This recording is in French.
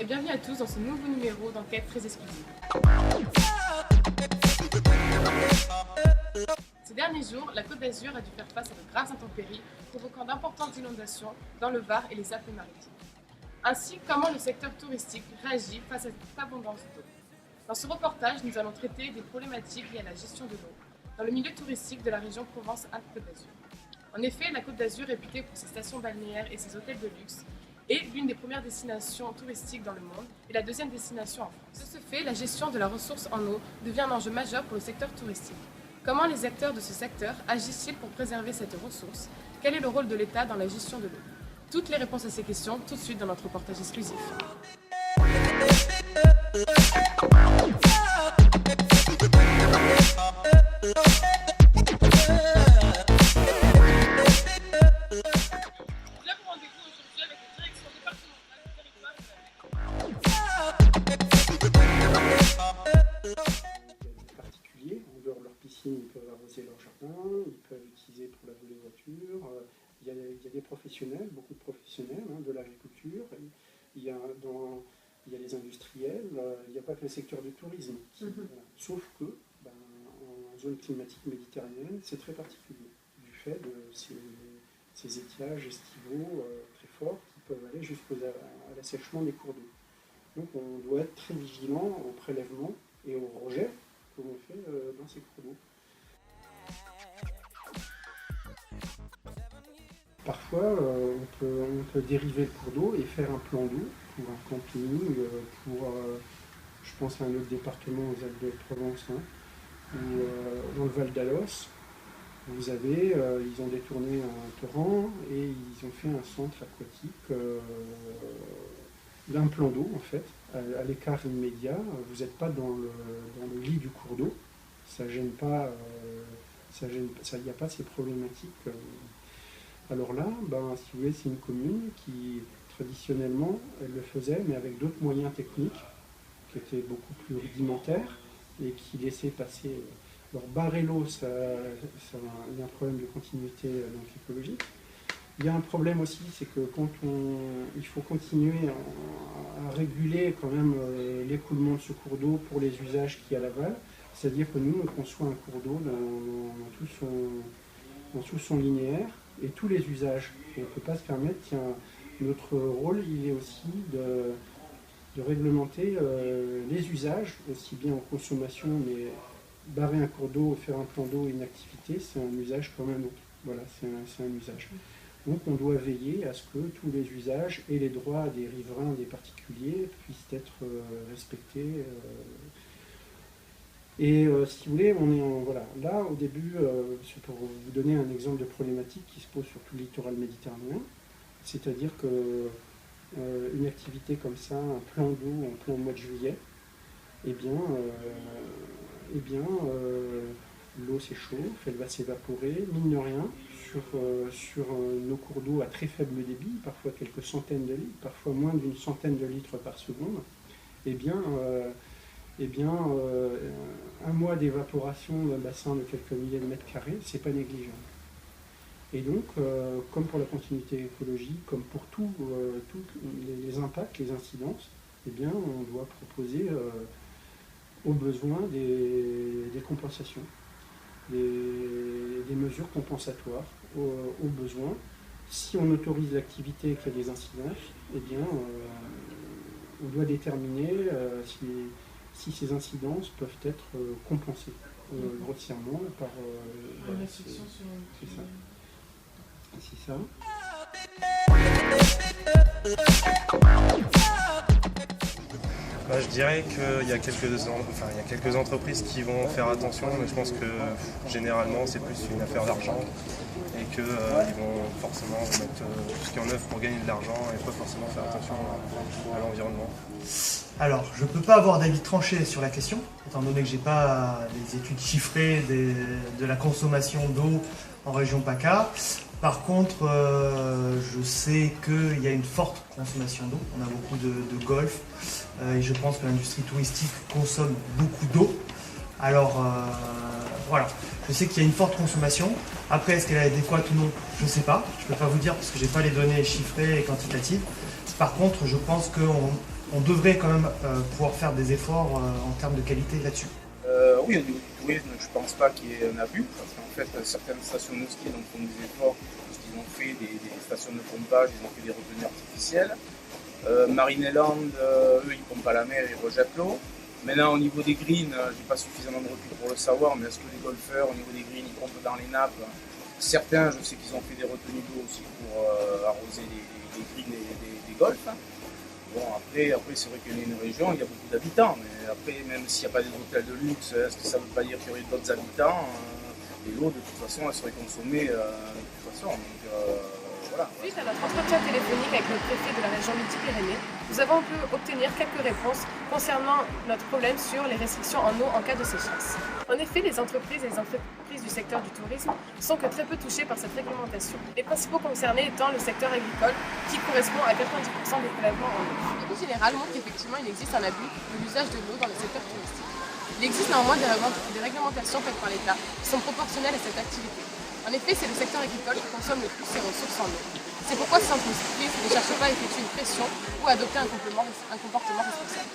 et bienvenue à tous dans ce nouveau numéro d'enquête très exclusive. Ces derniers jours, la Côte d'Azur a dû faire face à de graves intempéries provoquant d'importantes inondations dans le Var et les Alpes-Maritimes. Ainsi, comment le secteur touristique réagit face à cette abondance d'eau. Dans ce reportage, nous allons traiter des problématiques liées à la gestion de l'eau dans le milieu touristique de la région Provence-Alpes-Côte d'Azur. En effet, la Côte d'Azur est réputée pour ses stations balnéaires et ses hôtels de luxe, et l'une des premières destinations touristiques dans le monde et la deuxième destination en France. De ce fait, la gestion de la ressource en eau devient un enjeu majeur pour le secteur touristique. Comment les acteurs de ce secteur agissent-ils pour préserver cette ressource? Quel est le rôle de l'État dans la gestion de l'eau? Toutes les réponses à ces questions tout de suite dans notre reportage exclusif. Ils peuvent arroser leur jardin, ils peuvent l'utiliser pour laver les voitures. Il y a des professionnels, beaucoup de professionnels de l'agriculture. Il y a les industriels. Il n'y a pas que le secteur du tourisme. Voilà. Sauf que, en zone climatique méditerranéenne, c'est très particulier du fait de ces étiages estivaux très forts qui peuvent aller jusqu'à l'assèchement des cours d'eau. Donc on doit être très vigilant au prélèvement et au rejet que l'on fait dans ces cours d'eau. Parfois, on peut dériver le cours d'eau et faire un plan d'eau pour un camping, je pense à un autre département aux Alpes-de-Provence, ou dans le Val d'Alos. Vous avez, ils ont détourné un torrent et ils ont fait un centre aquatique d'un plan d'eau en fait, à l'écart immédiat. Vous n'êtes pas dans le lit du cours d'eau, ça gêne pas, il n'y a pas ces problématiques. Alors là, si vous voulez, c'est une commune qui traditionnellement elle le faisait, mais avec d'autres moyens techniques qui étaient beaucoup plus rudimentaires et qui laissaient passer. Alors barrer l'eau, il y a un problème de continuité donc écologique. Il y a un problème aussi, c'est que il faut continuer à réguler quand même l'écoulement de ce cours d'eau pour les usages qu'il y a à l'aval. C'est-à-dire que nous, on conçoit un cours d'eau dans tout son linéaire et tous les usages. Et on ne peut pas se permettre, notre rôle, il est aussi de réglementer les usages, aussi bien en consommation, mais barrer un cours d'eau, faire un plan d'eau, une activité, c'est un usage comme un autre. Voilà, c'est un usage. Donc on doit veiller à ce que tous les usages et les droits des riverains, des particuliers, puissent être respectés. Et si vous voulez, voilà. Là, au début, c'est pour vous donner un exemple de problématique qui se pose sur tout le littoral méditerranéen, c'est-à-dire que une activité comme ça, un plan d'eau en plein mois de juillet, l'eau s'échauffe, elle va s'évaporer, mine de rien, sur nos cours d'eau à très faible débit, parfois quelques centaines de litres, parfois moins d'une centaine de litres par seconde, un mois d'évaporation d'un bassin de quelques milliers de mètres carrés, c'est pas négligeable. Et donc, comme pour la continuité écologique, comme pour tous les impacts, les incidences, on doit proposer au besoin des compensations, des mesures compensatoires au besoin. Si on autorise l'activité et qu'il y a des incidences, on doit déterminer si ces incidences peuvent être compensées grossièrement par... C'est ça. C'est ça. Je dirais qu'il y a quelques entreprises qui vont faire attention, mais je pense que généralement c'est plus une affaire d'argent et qu'ils vont forcément mettre tout ce qui est en œuvre pour gagner de l'argent et pas forcément faire attention à l'environnement. Alors, je ne peux pas avoir d'avis tranché sur la question, étant donné que je n'ai pas les études chiffrées de la consommation d'eau en région PACA. Par contre, je sais qu'il y a une forte consommation d'eau. On a beaucoup de golf et je pense que l'industrie touristique consomme beaucoup d'eau. Alors, voilà, je sais qu'il y a une forte consommation. Après, est-ce qu'elle est adéquate ou non? Je ne sais pas. Je ne peux pas vous dire parce que je n'ai pas les données chiffrées et quantitatives. Par contre, je pense qu'on on devrait quand même pouvoir faire des efforts en termes de qualité là-dessus. Oui, au niveau du tourisme, je ne pense pas qu'il y ait un abus, parce qu'en fait, certaines stations de ski donc, font des efforts, parce qu'ils ont fait des stations de pompage, ils ont fait des retenues artificielles. Marineland, eux, ils pompent à la mer, ils rejettent l'eau. Maintenant, au niveau des greens, je n'ai pas suffisamment de recul pour le savoir, mais est-ce que les golfeurs, au niveau des greens, ils pompent dans les nappes? Certains, je sais qu'ils ont fait des retenues d'eau aussi pour arroser les greens des golfs. Bon, après c'est vrai qu'il y a une région, il y a beaucoup d'habitants, mais après, même s'il n'y a pas des hôtels de luxe, est-ce que ça ne veut pas dire qu'il y aurait d'autres habitants? Et l'eau, de toute façon, elle serait consommée de toute façon. Donc, voilà. Suite à notre entretien téléphonique avec le préfet de la région Midi-Pyrénées, nous avons pu obtenir quelques réponses concernant notre problème sur les restrictions en eau en cas de sécheresse. En effet, les entreprises du secteur du tourisme sont que très peu touchées par cette réglementation. Les principaux concernés étant le secteur agricole, qui correspond à 90% des prélèvements en eau. L'étude générale montre qu'effectivement il existe un abus de l'usage de l'eau dans le secteur touristique. Il existe néanmoins des réglementations faites par l'État qui sont proportionnelles à cette activité. En effet, c'est le secteur agricole qui consomme le plus ses ressources en eau. C'est pourquoi ces entreprises ne cherchent pas à effectuer une pression ou à adopter un comportement responsable.